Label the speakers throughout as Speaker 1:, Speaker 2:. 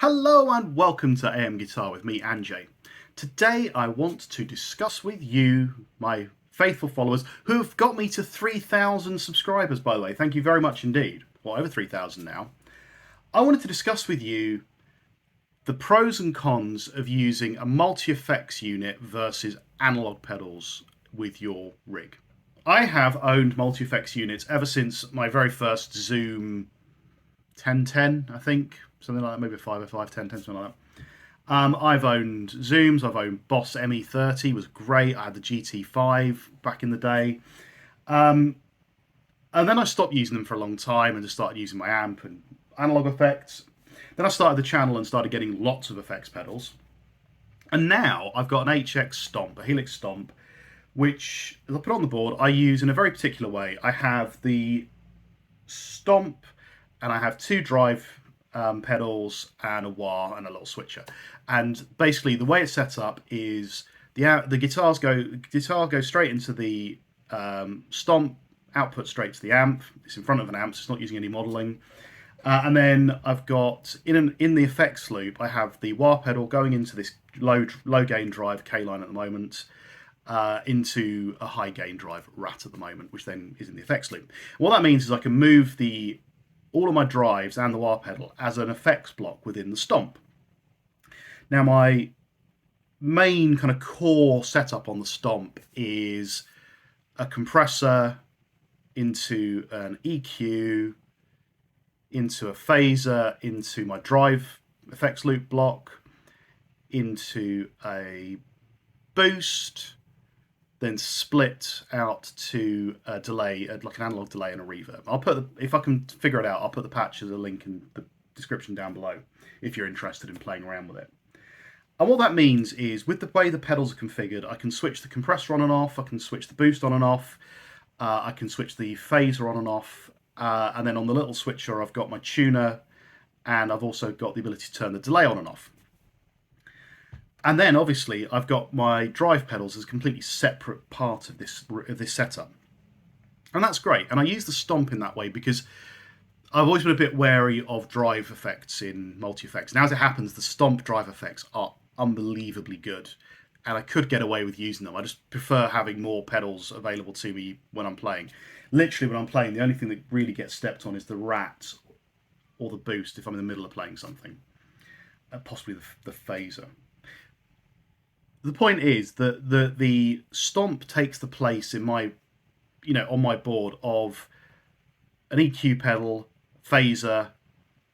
Speaker 1: Hello and welcome to AM Guitar with me, Anjay. Today I want to discuss with you, my faithful followers, who have got me to 3,000 subscribers, by the way. Thank you very much indeed. Well, over 3,000 now. I wanted to discuss with you the pros and cons of using a multi-effects unit versus analog pedals with your rig. I have owned multi-effects units ever since my very first Zoom 1010, I think. Something like that, maybe a 505, 1010, something like that. I've owned Zooms, I've owned Boss ME30, was great. I had the GT5 back in the day. And then I stopped using them for a long time and just started using my amp and analog effects. Then I started the channel and started getting lots of effects pedals. And now I've got an HX Stomp, a HX Stomp, which, as I put on the board, I use in a very particular way. I have the Stomp and I have two drive pedals and a wah and a little switcher. And basically the way it's set up is the guitar goes straight into the Stomp, output straight to the amp. It's in front of an amp, so it's not using any modeling. And then I've got in the effects loop, I have the wah pedal going into this low gain drive K line at the moment, into a high gain drive Rat at the moment, which then is in the effects loop. What that means is I can move all of my drives and the wah pedal as an effects block within the Stomp. Now my main kind of core setup on the Stomp is a compressor into an EQ, into a phaser, into my drive effects loop block, into a boost, then split out to a delay, like an analog delay and a reverb. If I can figure it out, I'll put the patch as a link in the description down below if you're interested in playing around with it. And what that means is, with the way the pedals are configured, I can switch the compressor on and off, I can switch the boost on and off, I can switch the phaser on and off, and then on the little switcher I've got my tuner, and I've also got the ability to turn the delay on and off. And then, obviously, I've got my drive pedals as a completely separate part of this setup. And that's great. And I use the Stomp in that way because I've always been a bit wary of drive effects in multi-effects. Now, as it happens, the Stomp drive effects are unbelievably good. And I could get away with using them. I just prefer having more pedals available to me when I'm playing. Literally, when I'm playing, the only thing that really gets stepped on is the Rat or the boost if I'm in the middle of playing something. Possibly the phaser. The point is that the Stomp takes the place in my, on my board of an EQ pedal, phaser,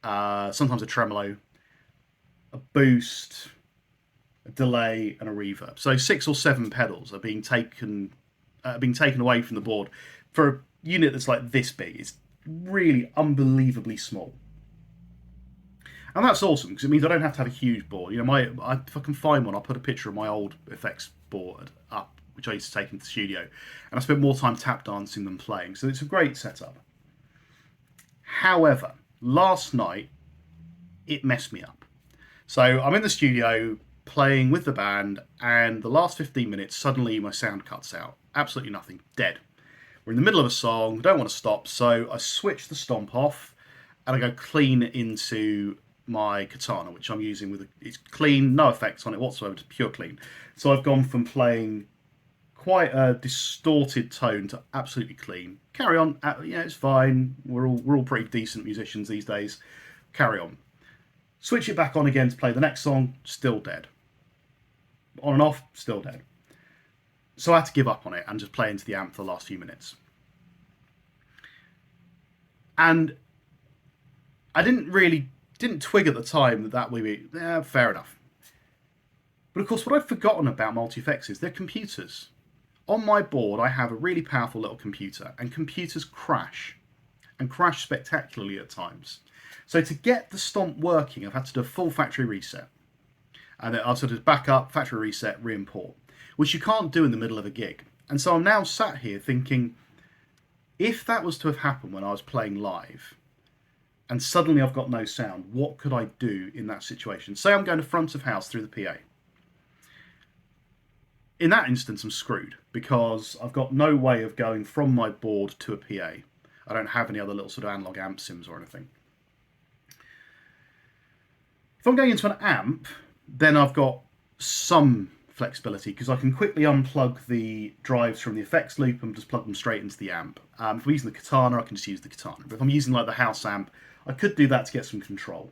Speaker 1: sometimes a tremolo, a boost, a delay, and a reverb. So 6 or 7 pedals are being taken away from the board for a unit that's like this big. It's really unbelievably small. And that's awesome because it means I don't have to have a huge board. If I can find one, I'll put a picture of my old effects board up, which I used to take into the studio. And I spent more time tap dancing than playing. So it's a great setup. However, last night, it messed me up. So I'm in the studio playing with the band, and the last 15 minutes, suddenly my sound cuts out. Absolutely nothing. Dead. We're in the middle of a song, don't want to stop, so I switch the Stomp off, and I go clean into my Katana, which I'm using it's clean, no effects on it whatsoever, just pure clean. So I've gone from playing quite a distorted tone to absolutely clean. Carry on, it's fine. We're all pretty decent musicians these days. Carry on. Switch it back on again to play the next song, still dead. On and off, still dead. So I had to give up on it and just play into the amp for the last few minutes. And I didn't twig at the time that would be fair enough. But of course, what I've forgotten about multi-effects is they're computers. On my board, I have a really powerful little computer, and computers crash, and crash spectacularly at times. So to get the Stomp working, I've had to do a full factory reset. And then I've sort of back up, factory reset, re-import, which you can't do in the middle of a gig. And so I'm now sat here thinking, if that was to have happened when I was playing live, and suddenly I've got no sound, what could I do in that situation? Say I'm going to front of house through the PA. In that instance, I'm screwed because I've got no way of going from my board to a PA. I don't have any other little sort of analog amp sims or anything. If I'm going into an amp, then I've got some flexibility because I can quickly unplug the drives from the effects loop and just plug them straight into the amp. If I'm using the Katana, I can just use the Katana. But if I'm using like the house amp, I could do that to get some control.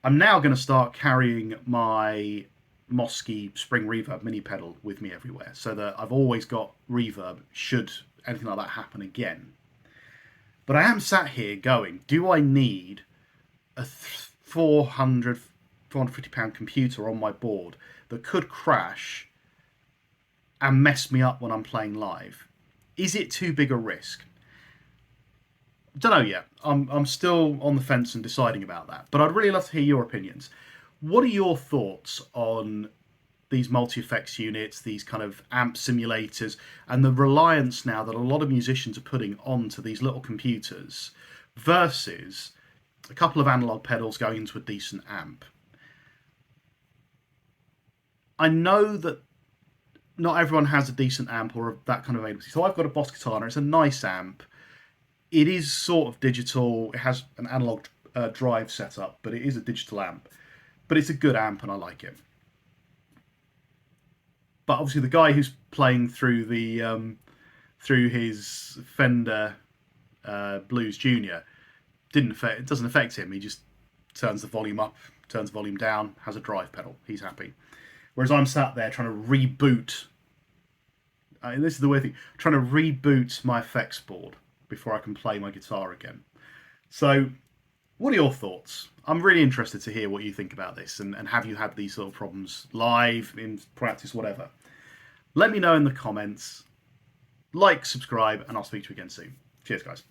Speaker 1: I'm now going to start carrying my Mosky Spring Reverb mini pedal with me everywhere so that I've always got reverb should anything like that happen again. But I am sat here going, do I need a 400, £450 computer on my board that could crash and mess me up when I'm playing live? Is it too big a risk? Don't know yet. I'm still on the fence and deciding about that. But I'd really love to hear your opinions. What are your thoughts on these multi-effects units, these kind of amp simulators, and the reliance now that a lot of musicians are putting onto these little computers versus a couple of analog pedals going into a decent amp? I know that not everyone has a decent amp or that kind of availability. So I've got a Boss Katana. It's a nice amp. It is sort of digital. It has an analog drive setup, but it is a digital amp. But it's a good amp, and I like it. But obviously, the guy who's playing through the through his Fender Blues Junior it doesn't affect him. He just turns the volume up, turns the volume down, has a drive pedal. He's happy. Whereas I'm sat there trying to reboot. This is the weird thing. Trying to reboot my effects board before I can play my guitar again. So, what are your thoughts? I'm really interested to hear what you think about this, and have you had these sort of problems live, in practice, whatever. Let me know in the comments. Like, subscribe, and I'll speak to you again soon. Cheers, guys.